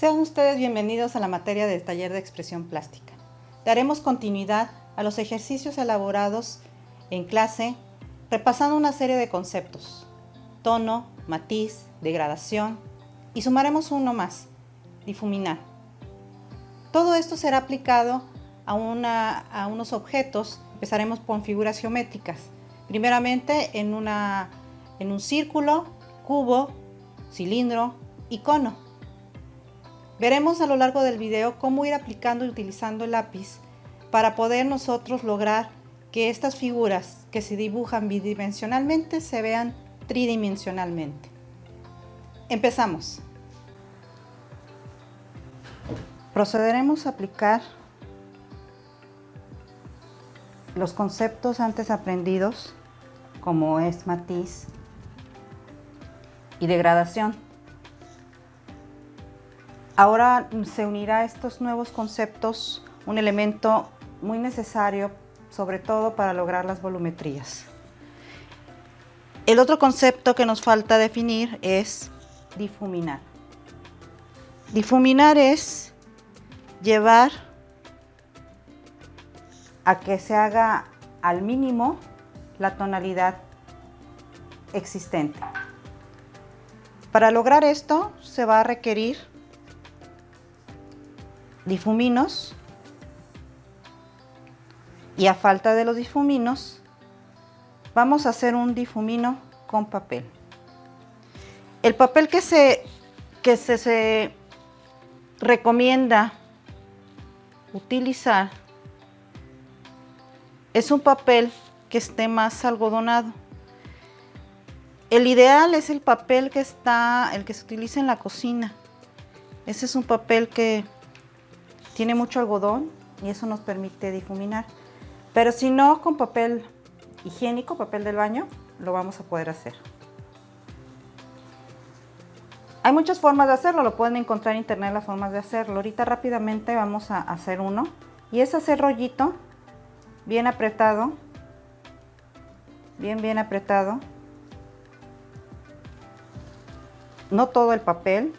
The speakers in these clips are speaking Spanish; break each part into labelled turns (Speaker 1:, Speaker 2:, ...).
Speaker 1: Sean ustedes bienvenidos a la materia del taller de expresión plástica. Daremos continuidad a los ejercicios elaborados en clase, repasando una serie de conceptos: tono, matiz, degradación, y sumaremos uno más: difuminar. Todo esto será aplicado a unos objetos. Empezaremos con figuras geométricas, primeramente en un círculo, cubo, cilindro y cono. Veremos a lo largo del video cómo ir aplicando y utilizando el lápiz para poder nosotros lograr que estas figuras que se dibujan bidimensionalmente se vean tridimensionalmente. Empezamos. Procederemos a aplicar los conceptos antes aprendidos, como es matiz y degradación. Ahora se unirá a estos nuevos conceptos un elemento muy necesario, sobre todo para lograr las volumetrías. El otro concepto que nos falta definir es difuminar. Difuminar es llevar a que se haga al mínimo la tonalidad existente. Para lograr esto se va a requerir difuminos, y a falta de los difuminos vamos a hacer un difumino con papel. El papel que se recomienda utilizar es un papel que esté más algodonado. El ideal es el papel el que se utiliza en la cocina. Ese es un papel que tiene mucho algodón y eso nos permite difuminar. Pero si no, con papel higiénico, papel del baño, lo vamos a poder hacer. Hay muchas formas de hacerlo, lo pueden encontrar en internet las formas de hacerlo. Ahorita rápidamente vamos a hacer uno, y es hacer rollito bien apretado, bien apretado. No todo el papel,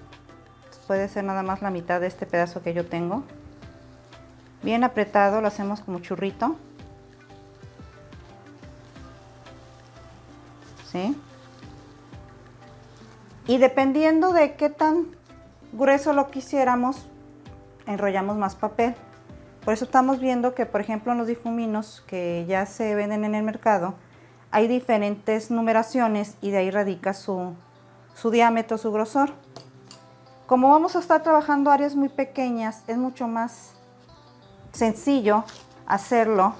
Speaker 1: puede ser nada más la mitad de este pedazo que yo tengo. Bien apretado, lo hacemos como churrito. ¿Sí? Y dependiendo de qué tan grueso lo quisiéramos, enrollamos más papel. Por eso estamos viendo que, por ejemplo, en los difuminos que ya se venden en el mercado, hay diferentes numeraciones y de ahí radica su diámetro, su grosor. Como vamos a estar trabajando áreas muy pequeñas, es mucho más sencillo hacerlo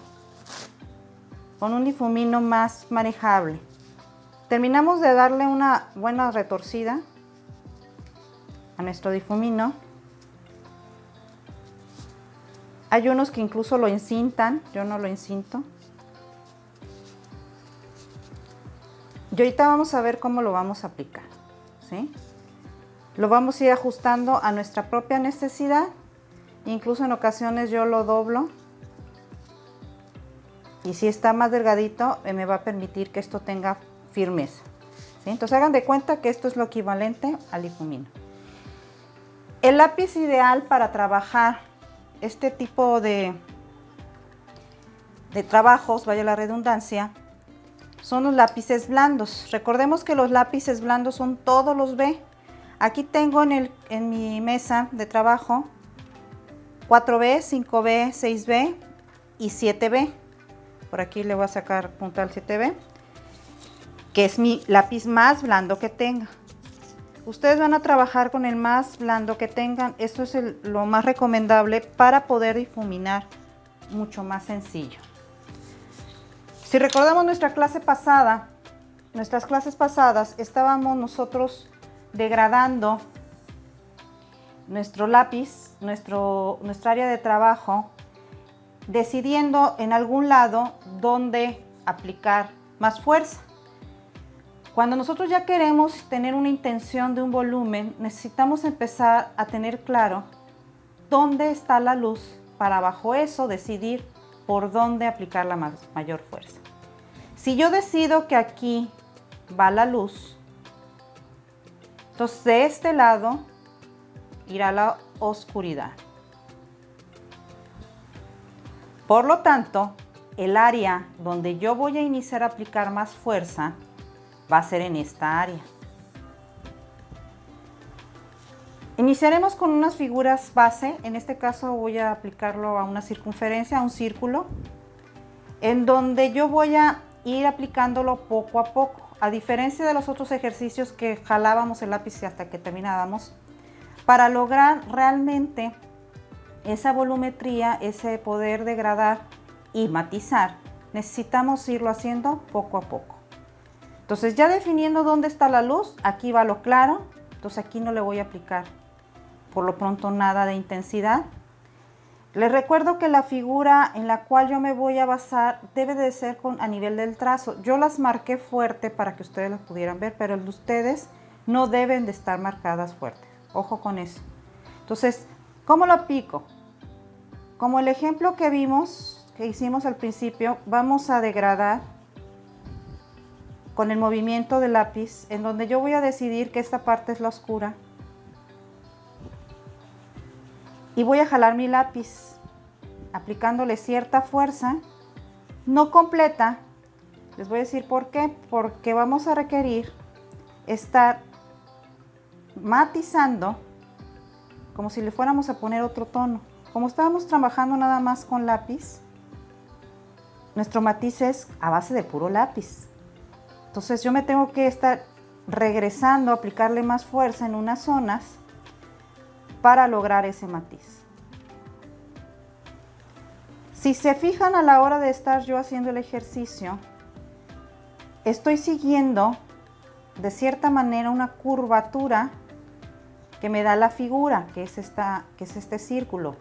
Speaker 1: con un difumino más manejable. Terminamos de darle una buena retorcida a nuestro difumino. Hay unos que incluso lo encintan, yo no lo encinto. Y ahorita vamos a ver cómo lo vamos a aplicar, ¿sí? Lo vamos a ir ajustando a nuestra propia necesidad. Incluso en ocasiones yo lo doblo, y si está más delgadito me va a permitir que esto tenga firmeza, ¿sí? Entonces hagan de cuenta que esto es lo equivalente al difumino. El lápiz ideal para trabajar este tipo de trabajos, vaya la redundancia, son los lápices blandos. Recordemos que los lápices blandos son todos los B. Aquí tengo en mi mesa de trabajo 4B, 5B, 6B y 7B. Por aquí le voy a sacar punta al 7B, que es mi lápiz más blando que tenga. Ustedes van a trabajar con el más blando que tengan. Esto es lo más recomendable para poder difuminar mucho más sencillo. Si recordamos nuestras clases pasadas, estábamos nosotros degradando nuestro lápiz, nuestra área de trabajo, decidiendo en algún lado dónde aplicar más fuerza. Cuando nosotros ya queremos tener una intención de un volumen, necesitamos empezar a tener claro dónde está la luz para bajo eso decidir por dónde aplicar la mayor fuerza. Si yo decido que aquí va la luz, entonces de este lado irá a la oscuridad. Por lo tanto, el área donde yo voy a iniciar a aplicar más fuerza va a ser en esta área. Iniciaremos con unas figuras base. En este caso voy a aplicarlo a una circunferencia, a un círculo, en donde yo voy a ir aplicándolo poco a poco. A diferencia de los otros ejercicios que jalábamos el lápiz hasta que terminábamos, para lograr realmente esa volumetría, ese poder degradar y matizar, necesitamos irlo haciendo poco a poco. Entonces, ya definiendo dónde está la luz, aquí va lo claro, entonces aquí no le voy a aplicar por lo pronto nada de intensidad. Les recuerdo que la figura en la cual yo me voy a basar debe de ser a nivel del trazo. Yo las marqué fuerte para que ustedes las pudieran ver, pero el de ustedes no deben de estar marcadas fuertes. Ojo con eso. Entonces, ¿cómo lo aplico? Como el ejemplo que vimos, que hicimos al principio, vamos a degradar con el movimiento del lápiz, en donde yo voy a decidir que esta parte es la oscura. Y voy a jalar mi lápiz, aplicándole cierta fuerza, no completa. Les voy a decir por qué. Porque vamos a requerir estar matizando como si le fuéramos a poner otro tono. Como estábamos trabajando nada más con lápiz, nuestro matiz es a base de puro lápiz. Entonces yo me tengo que estar regresando, aplicarle más fuerza en unas zonas para lograr ese matiz. Si se fijan a la hora de estar yo haciendo el ejercicio, estoy siguiendo de cierta manera una curvatura que me da la figura, que es este círculo.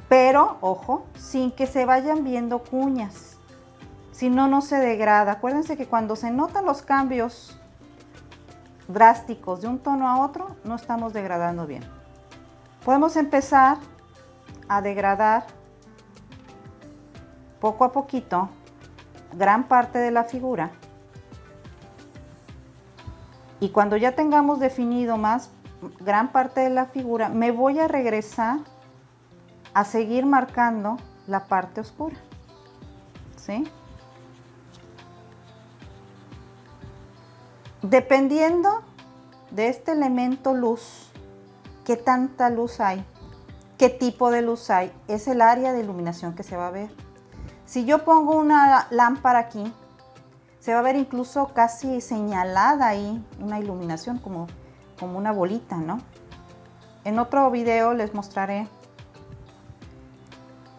Speaker 1: Pero, ojo, sin que se vayan viendo cuñas. Si no, no se degrada. Acuérdense que cuando se notan los cambios drásticos de un tono a otro, no estamos degradando bien. Podemos empezar a degradar poco a poquito gran parte de la figura. Y cuando ya tengamos definido más gran parte de la figura, me voy a regresar a seguir marcando la parte oscura. ¿Sí? Dependiendo de este elemento luz, qué tanta luz hay, qué tipo de luz hay, es el área de iluminación que se va a ver. Si yo pongo una lámpara aquí, se va a ver incluso casi señalada ahí una iluminación como una bolita, ¿no? En otro video les mostraré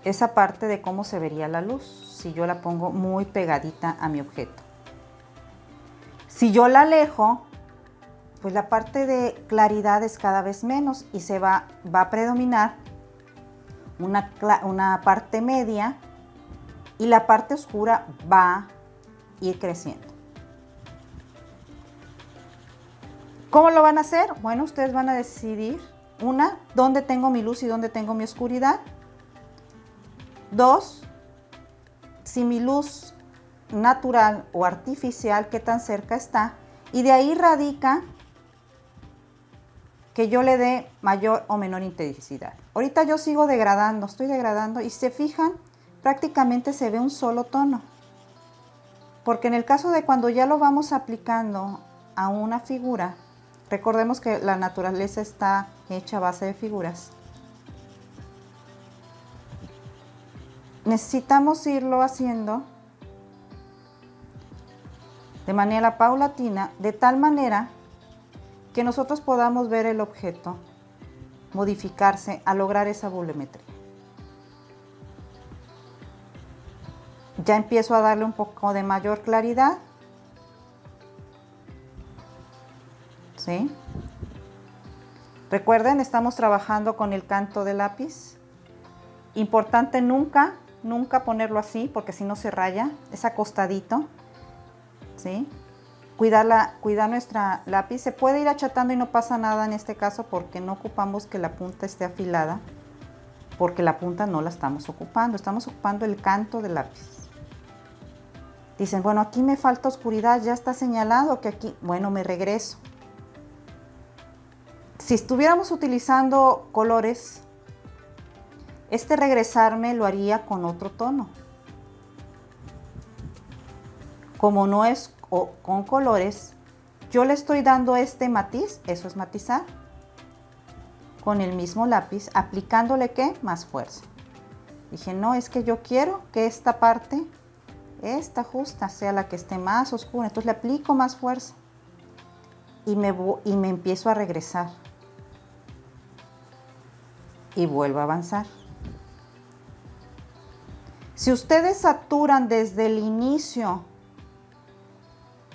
Speaker 1: esa parte de cómo se vería la luz si yo la pongo muy pegadita a mi objeto. Si yo la alejo, pues la parte de claridad es cada vez menos y va a predominar una parte media y la parte oscura va a ir creciendo. ¿Cómo lo van a hacer? Bueno, ustedes van a decidir, una, dónde tengo mi luz y dónde tengo mi oscuridad. Dos, si mi luz natural o artificial, qué tan cerca está. Y de ahí radica que yo le dé mayor o menor intensidad. Ahorita yo sigo degradando, estoy degradando y si se fijan, prácticamente se ve un solo tono. Porque en el caso de cuando ya lo vamos aplicando a una figura, recordemos que la naturaleza está hecha a base de figuras. Necesitamos irlo haciendo de manera paulatina, de tal manera que nosotros podamos ver el objeto modificarse a lograr esa volumetría. Ya empiezo a darle un poco de mayor claridad. ¿Sí? Recuerden, estamos trabajando con el canto del lápiz. Importante nunca ponerlo así, porque si no se raya, es acostadito. ¿Sí? Cuidar nuestra lápiz. Se puede ir achatando y no pasa nada en este caso porque no ocupamos que la punta esté afilada, porque la punta no la estamos ocupando el canto del lápiz. Dicen, bueno, aquí me falta oscuridad, ya está señalado que aquí, bueno, me regreso. Si estuviéramos utilizando colores, este regresarme lo haría con otro tono. Como no es con colores, yo le estoy dando este matiz, eso es matizar, con el mismo lápiz, aplicándole ¿qué? Más fuerza. Dije, no, es que yo quiero que esta parte, esta justa, sea la que esté más oscura. Entonces le aplico más fuerza y me empiezo a regresar. Y vuelvo a avanzar. Si ustedes saturan desde el inicio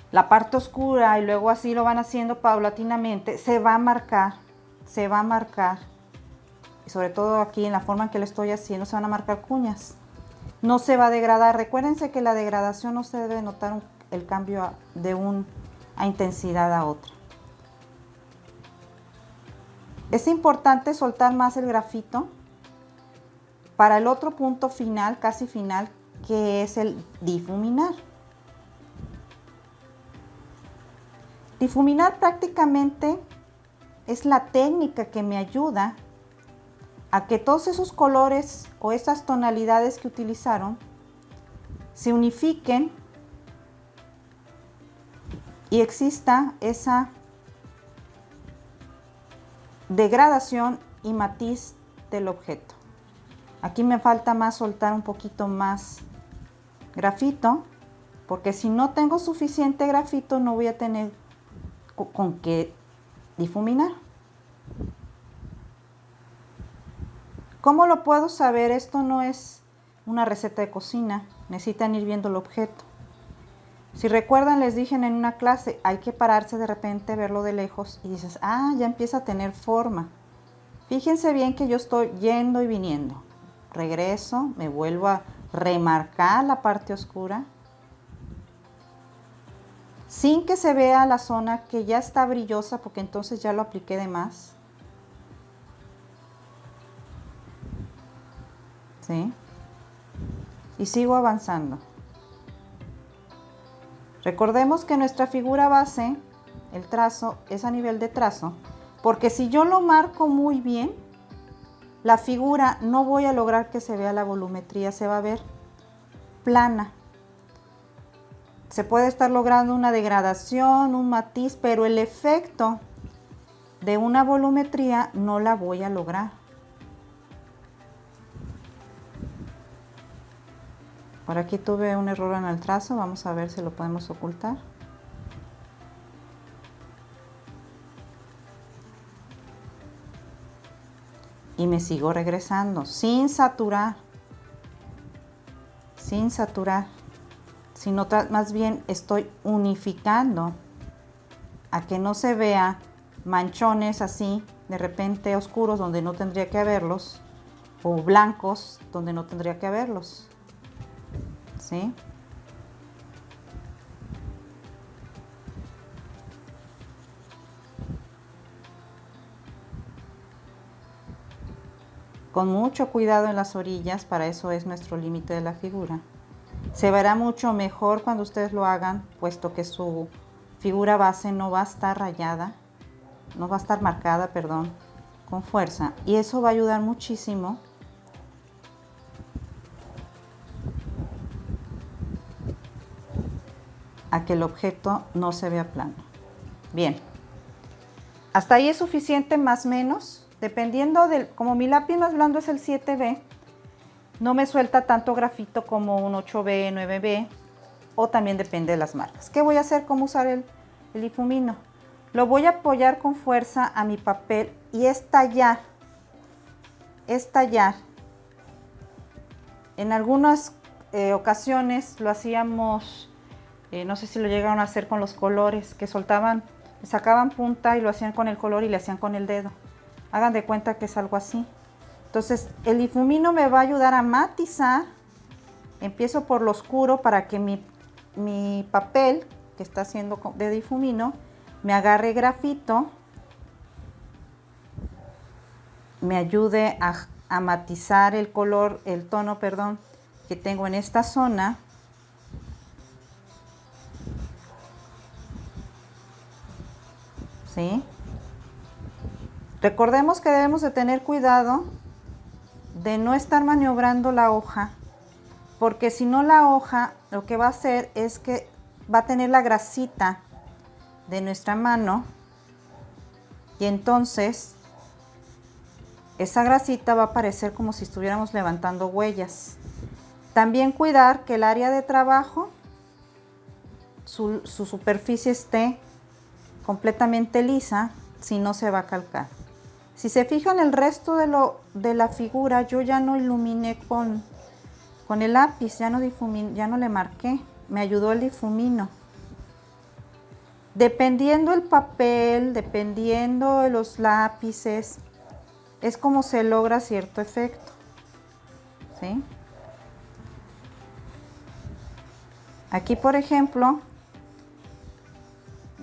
Speaker 1: la parte oscura y luego así lo van haciendo paulatinamente, se va a marcar, y sobre todo aquí en la forma en que lo estoy haciendo, se van a marcar cuñas. No se va a degradar. Recuérdense que la degradación no se debe notar el cambio de una intensidad a otra. Es importante soltar más el grafito para el otro punto final, casi final, que es el difuminar. Difuminar prácticamente es la técnica que me ayuda a que todos esos colores o esas tonalidades que utilizaron se unifiquen y exista esa degradación y matiz del objeto. Aquí me falta más soltar un poquito más grafito, porque si no tengo suficiente grafito no voy a tener con qué difuminar. ¿Cómo lo puedo saber? Esto no es una receta de cocina, necesitan ir viendo el objeto. Si recuerdan, les dije en una clase, hay que pararse de repente, verlo de lejos y dices, ah, ya empieza a tener forma. Fíjense bien que yo estoy yendo y viniendo. Regreso, me vuelvo a remarcar la parte oscura, sin que se vea la zona que ya está brillosa, porque entonces ya lo apliqué de más. ¿Sí? Y sigo avanzando. Recordemos que nuestra figura base, el trazo, es a nivel de trazo, porque si yo lo marco muy bien, la figura no voy a lograr que se vea la volumetría, se va a ver plana. Se puede estar logrando una degradación, un matiz, pero el efecto de una volumetría no la voy a lograr. Por aquí tuve un error en el trazo, vamos a ver si lo podemos ocultar. Y me sigo regresando sin saturar, sino más bien estoy unificando a que no se vea manchones así de repente oscuros donde no tendría que haberlos, o blancos donde no tendría que haberlos. ¿Sí? Con mucho cuidado en las orillas, para eso es nuestro límite de la figura. Se verá mucho mejor cuando ustedes lo hagan, puesto que su figura base no va a estar rayada, no va a estar marcada, perdón, con fuerza. Y eso va a ayudar muchísimo a que el objeto no se vea plano. Bien, hasta ahí es suficiente, más o menos, dependiendo como mi lápiz más blando es el 7B, no me suelta tanto grafito como un 8B, 9B, o también depende de las marcas. ¿Qué voy a hacer? ¿Cómo usar el difumino? Lo voy a apoyar con fuerza a mi papel y estallar. En algunas ocasiones lo hacíamos, no sé si lo llegaron a hacer con los colores, que soltaban, sacaban punta y lo hacían con el color y le hacían con el dedo. Hagan de cuenta que es algo así. Entonces el difumino me va a ayudar a matizar. Empiezo por lo oscuro para que mi papel que está haciendo de difumino me agarre grafito, me ayude a matizar el color, el tono, perdón, que tengo en esta zona. ¿Sí? Recordemos que debemos de tener cuidado de no estar maniobrando la hoja, porque si no la hoja lo que va a hacer es que va a tener la grasita de nuestra mano y entonces esa grasita va a parecer como si estuviéramos levantando huellas. También cuidar que el área de trabajo, su superficie esté completamente lisa, si no se va a calcar. Si se fijan, el resto de la figura yo ya no iluminé con el lápiz, ya no le marqué, me ayudó el difumino. Dependiendo el papel, dependiendo de los lápices, es como se logra cierto efecto, ¿sí? Aquí, por ejemplo,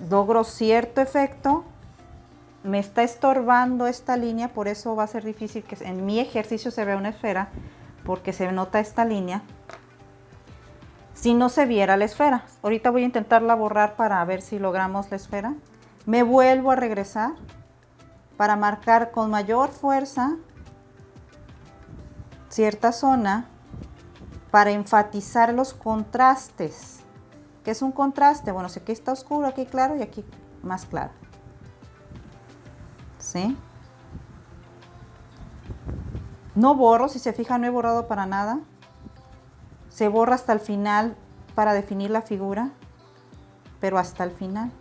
Speaker 1: logro cierto efecto, me está estorbando esta línea, por eso va a ser difícil que en mi ejercicio se vea una esfera, porque se nota esta línea. Si no se viera la esfera, ahorita voy a intentarla borrar para ver si logramos la esfera. Me vuelvo a regresar para marcar con mayor fuerza cierta zona para enfatizar los contrastes. ¿Qué es un contraste? Bueno, si aquí está oscuro, aquí claro y aquí más claro. ¿Sí? No borro, si se fijan, no he borrado para nada. Se borra hasta el final para definir la figura, pero hasta el final.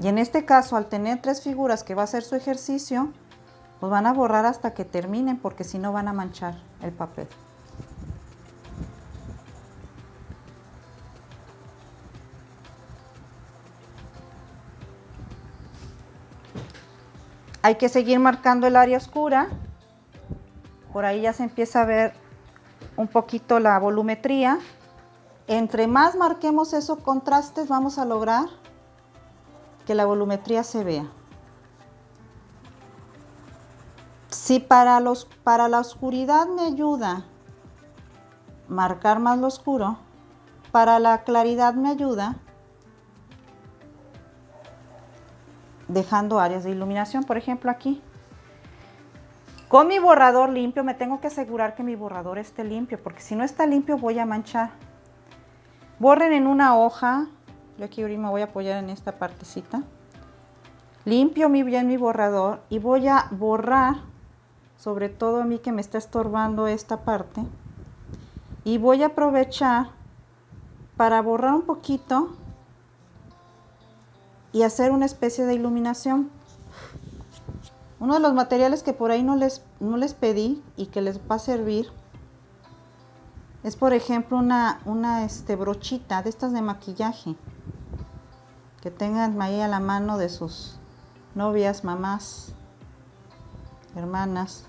Speaker 1: Y en este caso, al tener 3 figuras que va a ser su ejercicio, pues van a borrar hasta que terminen, porque si no van a manchar el papel. Hay que seguir marcando el área oscura. Por ahí ya se empieza a ver un poquito la volumetría. Entre más marquemos esos contrastes, vamos a lograr que la volumetría se vea. Si para la oscuridad me ayuda marcar más lo oscuro, para la claridad me ayuda dejando áreas de iluminación, por ejemplo aquí. Con mi borrador limpio me tengo que asegurar que mi borrador esté limpio, porque si no está limpio voy a manchar. Borren en una hoja, yo aquí ahorita me voy a apoyar en esta partecita. Limpio bien mi borrador y voy a borrar, sobre todo a mí que me está estorbando esta parte, y voy a aprovechar para borrar un poquito y hacer una especie de iluminación. Uno de los materiales que por ahí no les pedí y que les va a servir es, por ejemplo, una brochita de estas de maquillaje, que tengan ahí a la mano de sus novias, mamás, hermanas,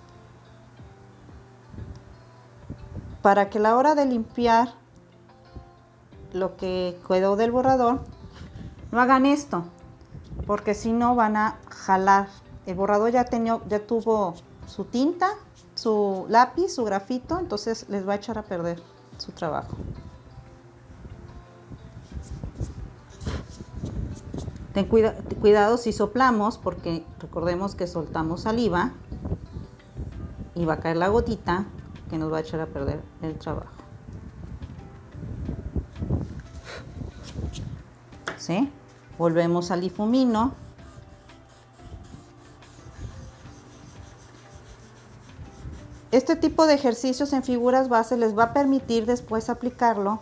Speaker 1: para que a la hora de limpiar lo que quedó del borrador no hagan esto, porque si no van a jalar. El borrador ya tuvo su tinta, su lápiz, su grafito, entonces les va a echar a perder su trabajo. Ten cuidado si soplamos, porque recordemos que soltamos saliva y va a caer la gotita que nos va a echar a perder el trabajo. ¿Sí? Volvemos al difumino. Este tipo de ejercicios en figuras base les va a permitir después aplicarlo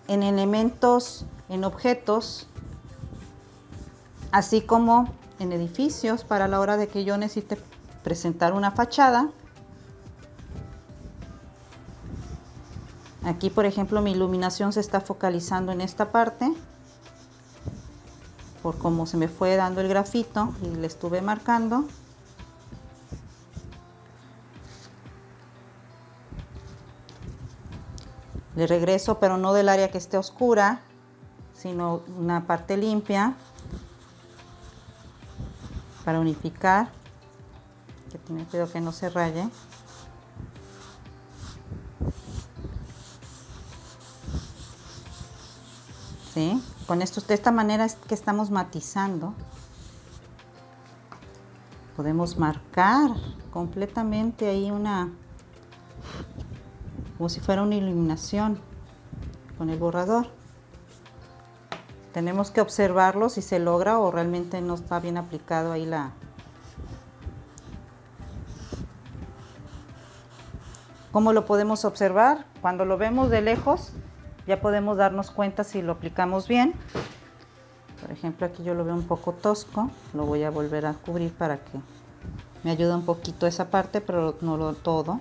Speaker 1: en elementos, en objetos, así como en edificios, para la hora de que yo necesite presentar una fachada. Aquí, por ejemplo, mi iluminación se está focalizando en esta parte, por cómo se me fue dando el grafito y le estuve marcando. Le regreso, pero no del área que esté oscura, sino una parte limpia, para unificar, que tenga cuidado que no se raye. ¿Sí? Con esto, de esta manera es que estamos matizando Podemos marcar completamente ahí como si fuera una iluminación con el borrador. Tenemos que observarlo si se logra o realmente no está bien aplicado ahí ¿Cómo lo podemos observar? Cuando lo vemos de lejos, ya podemos darnos cuenta si lo aplicamos bien. Por ejemplo, aquí yo lo veo un poco tosco, lo voy a volver a cubrir para que me ayude un poquito esa parte, pero no todo.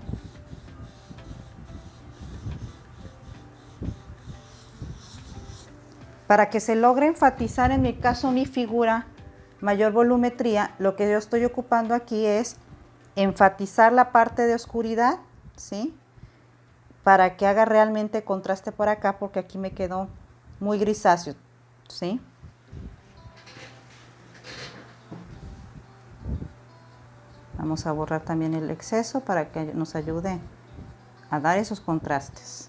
Speaker 1: Para que se logre enfatizar, en mi caso, mi figura, mayor volumetría, lo que yo estoy ocupando aquí es enfatizar la parte de oscuridad, ¿sí? Para que haga realmente contraste por acá, porque aquí me quedó muy grisáceo, ¿sí? Vamos a borrar también el exceso para que nos ayude a dar esos contrastes.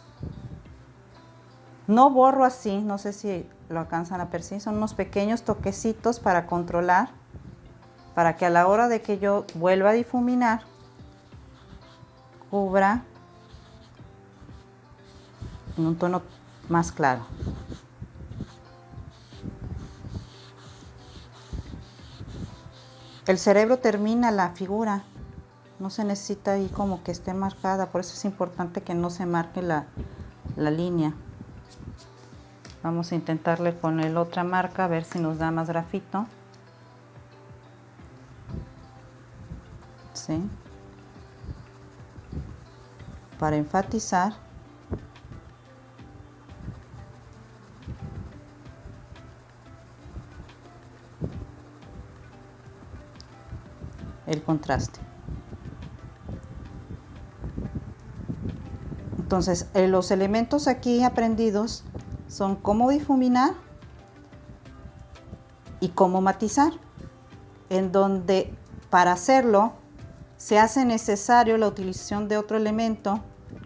Speaker 1: No borro así, no sé si lo alcanzan a percibir, son unos pequeños toquecitos para controlar, para que a la hora de que yo vuelva a difuminar, cubra en un tono más claro. El cerebro termina la figura, no se necesita ahí como que esté marcada, por eso es importante que no se marque la línea. Vamos a intentarle poner otra marca a ver si nos da más grafito. ¿Sí? Para enfatizar. El contraste. Entonces, los elementos aquí aprendidos son cómo difuminar y cómo matizar, en donde para hacerlo se hace necesario la utilización de otro elemento,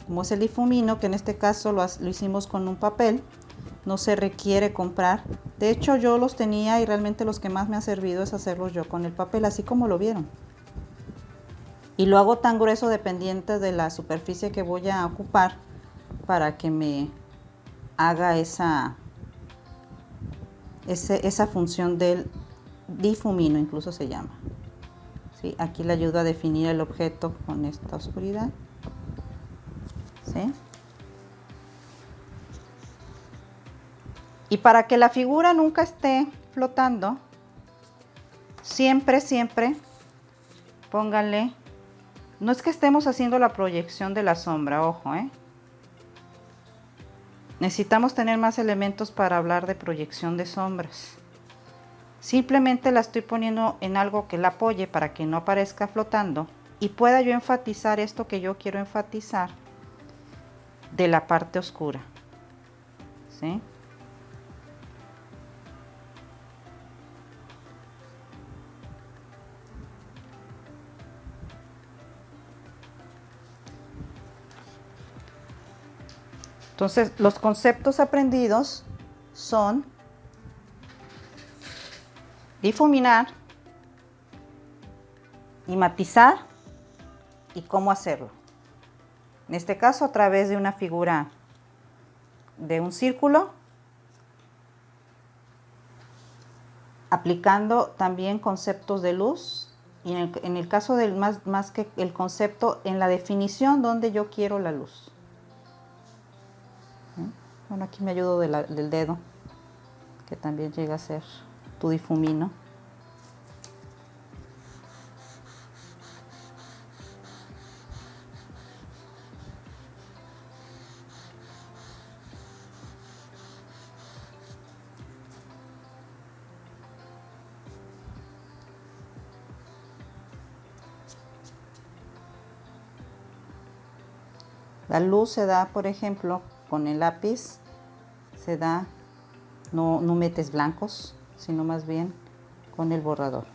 Speaker 1: como es el difumino, que en este caso lo hicimos con un papel, no se requiere comprar. De hecho, yo los tenía y realmente los que más me ha servido es hacerlos yo con el papel, así como lo vieron. Y lo hago tan grueso dependiente de la superficie que voy a ocupar para que me haga esa función del difumino, incluso se llama. ¿Sí? Aquí le ayuda a definir el objeto con esta oscuridad. ¿Sí? Y para que la figura nunca esté flotando, siempre pónganle. No es que estemos haciendo la proyección de la sombra, ojo, Necesitamos tener más elementos para hablar de proyección de sombras. Simplemente la estoy poniendo en algo que la apoye para que no aparezca flotando y pueda yo enfatizar esto que yo quiero enfatizar de la parte oscura. ¿Sí? Entonces, los conceptos aprendidos son difuminar y matizar y cómo hacerlo. En este caso, a través de una figura de un círculo, aplicando también conceptos de luz y en el caso del más que el concepto, en la definición donde yo quiero la luz. Bueno, aquí me ayudo del dedo, que también llega a ser tu difumino. La luz se da, por ejemplo, con el lápiz, se da, no metes blancos, sino más bien con el borrador.